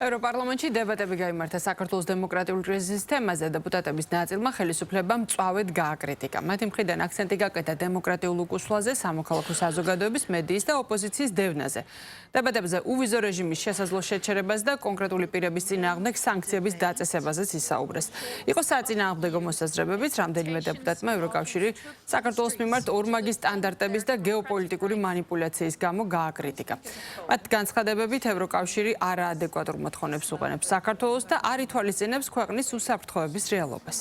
ევროპარლამენტში დებატები გაიმართა საქართველოს დემოკრატიული კრიზისის თემაზე. დეპუტატების ნაწილმა ხელისუფლებამ მწვავედ გააკრიტიკა. მათი მხრიდან აქცენტი გაკეთა დემოკრატიულ უკუსვლაზე, სამოქალაქო საზოგადოების, მედიის და ოპოზიციის დევნაზე. დებატებზე უვიზო რეჟიმის შესაძლო შეჩერებაზე და კონკრეტული პირების წინააღმდეგ სანქციების დაწესებაზეც ისაუბრეს. იყო საწინააღმდეგო მოსაზრებებით, რამდენიმე დეპუტატმა ევროკავშირი საქართველოს მიმართ ორმაგი სტანდარტების და გეოპოლიტიკური манипуляციის გამო გააკრიტიკა. მათ განცხადებებით ევროკავშირი არაადეკვატურ მოთხოვნებს უყენებს საქართველოს და არ ითვალისწინებს ქვეყნის უსაფრთხოების რეალობას.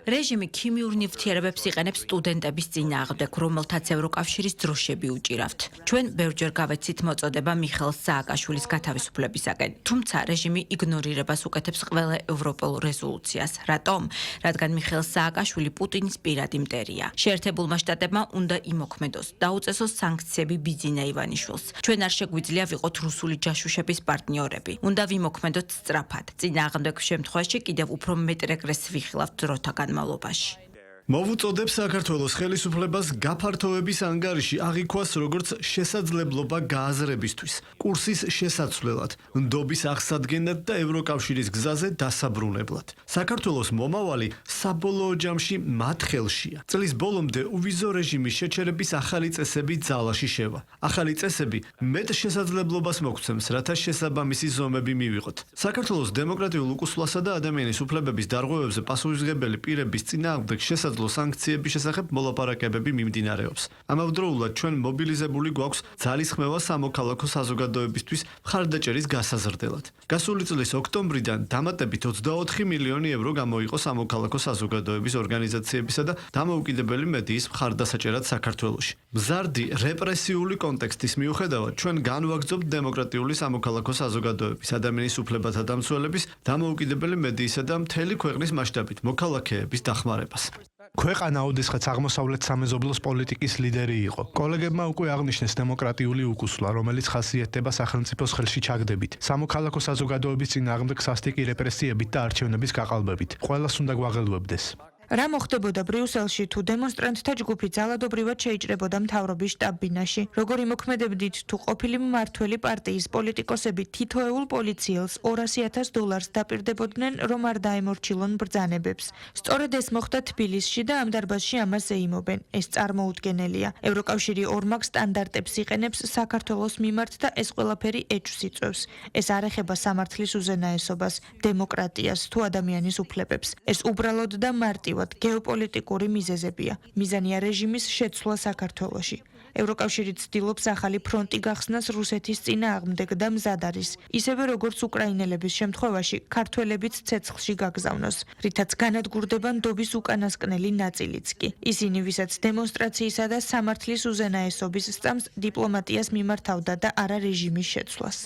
რეჟიმი ქიმიურ ნივთიერებებს იყენებს სტუდენტების წინააღმდეგ, რომელთაც ევროკავშირის დროშები უჭირავთ. ჩვენ ბევრჯერ გავეცით მოწოდება მიხეილ სააკაშვილის გათავისუფლებისაკენ, თუმცა რეჟიმი იგნორირებას უკეთებს ყველა ევროპულ რეზოლუციას. რატომ? რადგან მიხეილ სააკაშვილი პუტინის პირადი მტერია. შეერთებულმა შტატებმა უნდა იმოქმედოს, დაუწესოს სანქციები ბიძინა ივანიშვილს. ჩვენ არ შეგვიძლია ვიყოთ რუსული ჯაშუშების პარტნიორები. უნდა ვიმოქმედოთ სწრაფად. წინააღმდეგ შემთხვევაში კიდევ უფრო მეტ რეგრესს ვიხილავთ დროთა განმავლობაში. მოვუწოდებ საქართველოს ხელისუფლებას გაფართოების ანგარიში აღიქვას როგორც შესაძლებლობა გააზრებისთვის, კურსის შესაცვლელად, ნდობის აღსადგენად და ევროკავშირის გზაზე დასაბრუნებლად. საქართველოს მომავალი საბოლოო ჯამში მათ ხელშია. წლის ბოლომდე უვიზო რეჟიმის შეჩერების ახალი წესები ძალაში შევა. ახალი წესები მეტ შესაძლებლობას მოგცემს, რათა შესაბამისი ზომები მივიღოთ. საქართველოს დემოკრატიულ უკუსვლასა და ადამიანის უფლებების დარღვევებზე პასუხისმგებელი პირების წინააღმდეგ შესაძლო სანქციების შესახებ მოლაპარაკებები მიმდინარეობს. ამავდროულად ჩვენ მობილიზებული გვაქვს ძალისხმევა სამოქალაქო საზოგადოებისთვის მხარდაჭერის გასაზრდელად. გასული წლის ოქტომბრიდან დამატებით 24 მილიონი ევრო გამოიყო სამოქალაქო საზოგადოების ორგანიზაციებისა და დამოუკიდებელი მედიის მხარდასაჭერად საქართველოში. მზარდი რეპრესიული კონტექსტის მიუხედავად ჩვენ განვაგრძობთ დემოკრატიული სამოქალაქო საზოგადოების, ადამიანის უფლებათა დამცველების, დამოუკიდებელი მედიისა და მთელი ქვეყნის მასშტაბით მოქალაქეების დახმარებას. ქვეყანა ოდესღაც აღმოსავლეთ სამეზობლოს პოლიტიკის ლიდერი იყო. კოლეგებმა უკვე აღნიშნეს დემოკრატიული უკუსვლა, რომელიც ხასიათდება სახელმწიფოს ხელში ჩაგდებით, სამოქალაქო საზოგადოების წინააღმდეგ სასტიკი რეპრესიებით და არჩევნების გაყალბებით. ყველას უნდა გვაღელვებდეს. რა მოხდებოდა ბრიუსელში თუ დემონსტრანტთა ჯგუფი ძალადობრივად შეიჭრებოდა მთავრობის შტაბ-ბინაში? როგორ იმოქმედებდით თუ ყოფილი მმართველი პარტიის პოლიტიკოსები თითოეულ პოლიციელს $200,000 დაპირდებოდნენ, რომ არ დაემორჩილონ ბრძანებებს? სწორედ ეს მოხდა თბილისში და ამ დარბაზში ამას ეიმობენ. ეს წარმოუდგენელია. ევროკავშირი ორმაგ სტანდარტებს იყენებს საქართველოს მიმართ და ეს ყველაფერი ეჭვს იწვევს. ეს არ ეხება სამართლის უზენაესობას, დემოკრატიას თუ ადამიანის უფლებებს. ეს უბრალოდ და მარტივად გეოპოლიტიკური მიზეზებია. მიზანია რეჟიმის შეცვლა საქართველოში. ევროკავშირი ცდილობს ახალი ფრონტი გახსნას რუსეთის წინააღმდეგ და მზად არის, ისევე როგორც უკრაინელების შემთხვევაში ქართველებიც ცეცხლში გაგზავნოს, რითაც განადგურდება ნდობის უკანასკნელი ნაწილიც კი. ისინი, ვისაც დემონსტრაციისა და სამართლის უზენაესობის სწამს დიპლომატიას მიმართავდა და არა რეჟიმის შეცვლას.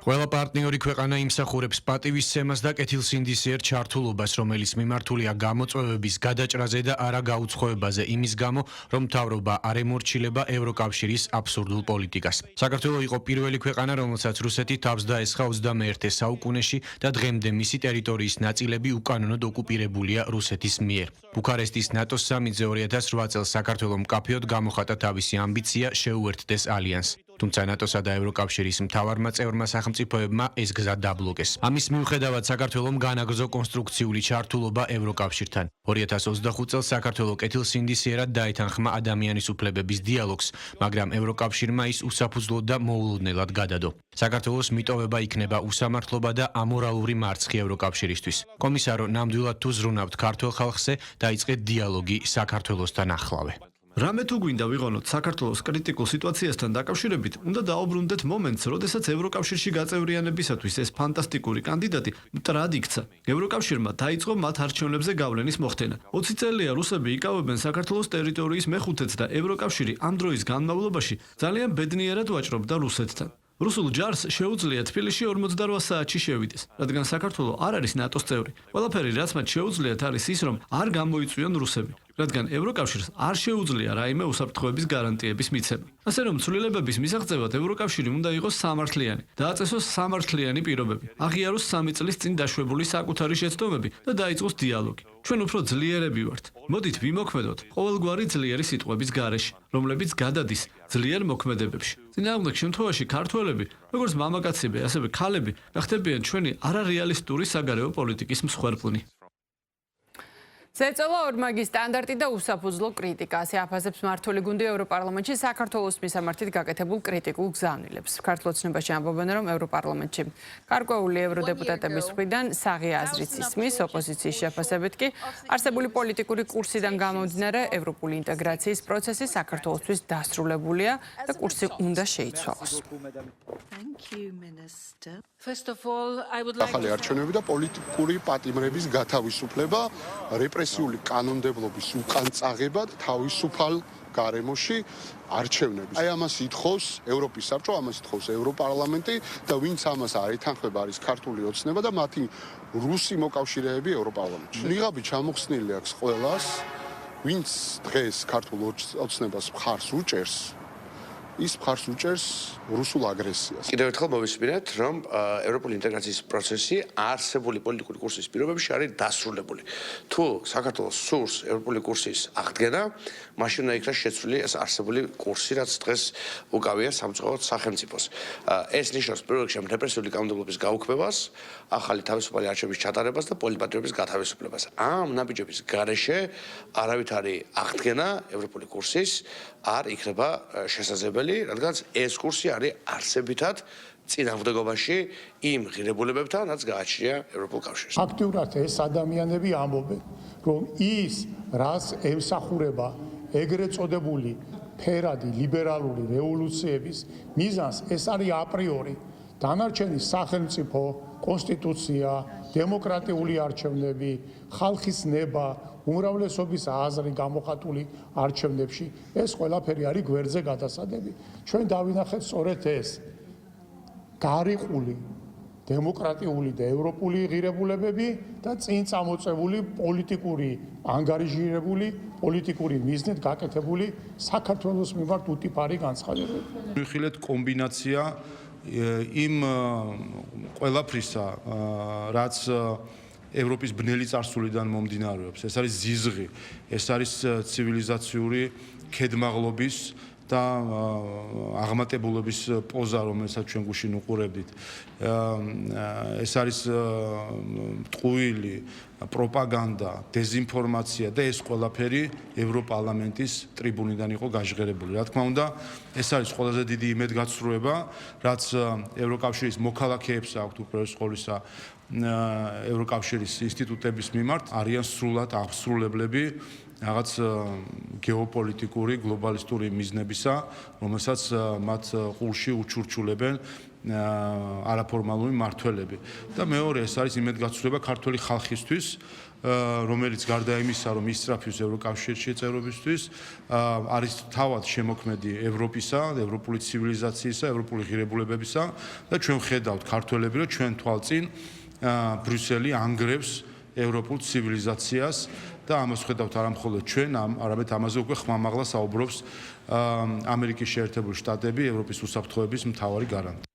ყველა პარტნიორი ქვეყანა იმსახურებს პატივისცემას და კეთილსინდისიერ ჩართულობას, რომელიც მიმართულია გამოწვევების გადაჭრაზე და არა გაუცხოებაზე, იმის გამო, რომ მთავრობა არ ემორჩილება ევროკავშირის აბსურდულ პოლიტიკას. საქართველო იყო პირველი ქვეყანა, რომელსაც რუსეთი თავს დაესხა 21 საუკუნეში და დღემდე მისი ტერიტორიის ნაწილები უკანონოდ ოკუპირებულია რუსეთის მიერ. ბუქარესტის ნატოს სამიტზე 2008 წელს საქართველომ მკაფიოდ გამოხატა თავისი ამბიცია შეუერთდეს ალიანსს. თუმცა ნატოსა და ევროკავშირის მთავარმა წევრმა სახელმწიფოებმა ეს გზა დაბლოკეს. ამის მიუხედავად საქართველომ განაგრძო კონსტრუქციული ჩართულობა ევროკავშირთან. 2025 წელს საქართველო კეთილსინდისიერად დაეთანხმა ადამიანის უფლებების დიალოგს, მაგრამ ევროკავშირმა ის უსაფუძვლოდ და მოულოდნელად გადადო. საქართველოს მიტოვება იქნება უსამართლობა და ამორალური მარცხი ევროკავშირისთვის. კომისარო, ნამდვილად თუ ზრუნავთ ქართულ ხალხზე, დაიწყეთ დიალოგი საქართველოსთან ახლავე. რამე თუ გვინდა ვიღონოთ საქართველოს კრიტიკულ სიტუაციასთან დაკავშირებით, უნდა დაუბრუნდეთ მომენტს, როდესაც ევროკავშირში გაწევრიანებისათვის ეს ფანტასტიკური კანდიდატი მტრად იქცა. ევროკავშირმა დაიწყო მათ არჩევნებზე გავლენის მოხდენა. 20 წელია რუსები იკავებენ საქართველოს ტერიტორიის მეხუთედს და ევროკავშირი ამ დროის განმავლობაში ძალიან ბედნიერად ვაჭრობდა რუსეთთან. რუსულ ჯარს შეუძლია თბილისში 48 საათში შევიდეს, რადგან საქართველო არ არის ნატოს წევრი. ყველაფერი, რაც მათ შეუძლიათ, არის ის, რომ არ გამოიწვიონ რუსები, რადგან ევროკავშირს არ შეუძლია რაიმე უსაფრთხოების გარანტიების მიცემა. ასე რომ ცვლილებების მისაღწევად ევროკავშირი უნდა იყოს სამართლიანი, დააწესოს სამართლიანი პირობები, აღიაროს 3 წლის წინ დაშვებული საკუთარი შეცდომები და დაიწყოს დიალოგი. ჩვენ უფრო ძლიერები ვართ. მოდით ვიმოქმედოთ ყოველგვარი ძლიერი სიტყვების გარეშე, რომლებიც გადადის ძლიერ მოქმედებებში. წინააღმდეგ შემთხვევაში ქართველები, როგორც მამაკაცები, ასევე ქალები, გახდებიან ჩვენი არარეალისტური საგარეო პოლიტიკის მსხვერპლნი. ზეწოლა ორმაგი სტანდარტი და უსაფუძვლო კრიტიკა. ასე აფასებს მმართველი გუნდი ევროპარლამენტში საქართველოს მისამართით გაკეთებულ კრიტიკულ გზავნილებს. ქართულ ოცნებაში ამბობენ, რომ ევროპარლამენტში გარკვეული ევროდეპუტატების მხრიდან საღი აზრიც ისმის, ოპოზიციის შეფასებით კი არსებული პოლიტიკური კურსიდან გამომდინარე ევროპული ინტეგრაციის პროცესი საქართველოსთვის დასრულებულია და კურსი უნდა შეიცვალოს. ახალი არჩევნები და პოლიტიკური პატიმრების გათავისუფლება, რეპრესიული კანონმდებლობის უკან წაღება და თავისუფალ გარემოში არჩევნები. აი ამას ითხოვს ევროპის საბჭო, ამას ითხოვს ევროპარლამენტი და ვინც ამას არ ეთანხმება არის ქართული ოცნება და მათი რუსი მოკავშირეები ევროპარლამენტში. ნიღაბი ჩამოხსნილი აქვს ყველას, ვინც დღეს ქართულ ოცნებას მხარს უჭერს, ის მხარს უჭერს რუსულ აგრესიას. კიდევ ერთხელ მოვისმინეთ, რომ ევროპული ინტეგრაციის პროცესი არსებული პოლიტიკური კურსის პირობებში არის დასრულებული. თუ საქართველოს სურს ევროპული კურსის აღდგენა, მაშინ უნდა იქნას შეცვლილი ეს არსებული კურსი, რაც დღეს უკავია სამწყობლო სახელმწიფოს. ეს ნიშნავს პირველ რიგში რეპრესიული კანონმდებლობის გაუქმებას, ახალი თავისუფალი არჩევნების ჩატარებას და პოლიტპატრიოტების გათავისუფლებას. ამ ნაბიჯების გარეშე არავითარი აღდგენა ევროპული კურსის არ იქნება შესაძლებელი, რადგან ეს კურსი არის არსებითად წინააღმდეგობაში იმ ღირებულებებთან, რაც გააჩნია ევროპულ კავშირს. აქტიურად ეს ადამიანები ამბობენ, რომ ის, რაც ემსახურება ეგრეთ წოდებული ფერადი ლიბერალური რევოლუციების მიზანს, ეს არის აპრიორი დანარჩენი სახელმწიფო, კონსტიტუცია, დემოკრატიული არჩევნები, ხალხის ნება, უმრავლესობის აზრი გამოხატული არჩევნებში, ეს ყველაფერი არის გვერდზე გადასადები. ჩვენ დავინახეთ სწორედ ეს გარიყული დემოკრატიული და ევროპული ღირებულებები და წინ წამოწეული პოლიტიკური ანგარიჟირებული პოლიტიკური მიზნით გაკეთებული საქართველოს მიმართ უტიფარი განცხადებები. ვიხილეთ კომბინაცია იმ ყველაფრისა, რაც ევროპის ბნელი წარსულიდან მომდინარეობს. ეს არის ზიზღი, ეს არის ცივილიზაციური ქედმაღლობის და აღმატებულობის პოზა, რომელსაც ჩვენ გუშინ უყურებდით. ეს არის ტყუილი პროპაგანდა, დეზინფორმაცია და ეს ყველაფერი ევროპარლამენტის ტრიბუნიდან იყო გაჟღერებული. რა თქმა უნდა, ეს არის ყველაზე დიდი იმედგაცრუება, რაც ევროკავშირის მოქალაქეებს აქვთ უპირველეს ყოვლისა ევროკავშირის ინსტიტუტების მიმართ, არიან სრულად აღსრულებლები რაღაც გეოპოლიტიკური გლობალისტური მიზნებისა, რომელსაც მათ ყურში უჩურჩულებენ არაფორმალური მმართველები. და მეორე, ეს არის იმედგაცრუება ქართული ხალხისთვის, რომელიც გარდა იმისა, რომ ისწრაფვის ევროკავშირში წევრობისთვის, არის თავად შემოქმედი ევროპისა, ევროპული ცივილიზაციისა, ევროპული ღირებულებებისა და ჩვენ ვხედავთ ქართველები, რომ ჩვენ თვალწინ ბრიუსელი ანგრევს ევროპულ ცივილიზაციას და ამას ვხედავთ არა მხოლოდ ჩვენ, არამედ ამაზე უკვე ხმამაღლა საუბრობს ამერიკის შეერთებული შტატები, ევროპის უსაფრთხოების მთავარი გარანტი.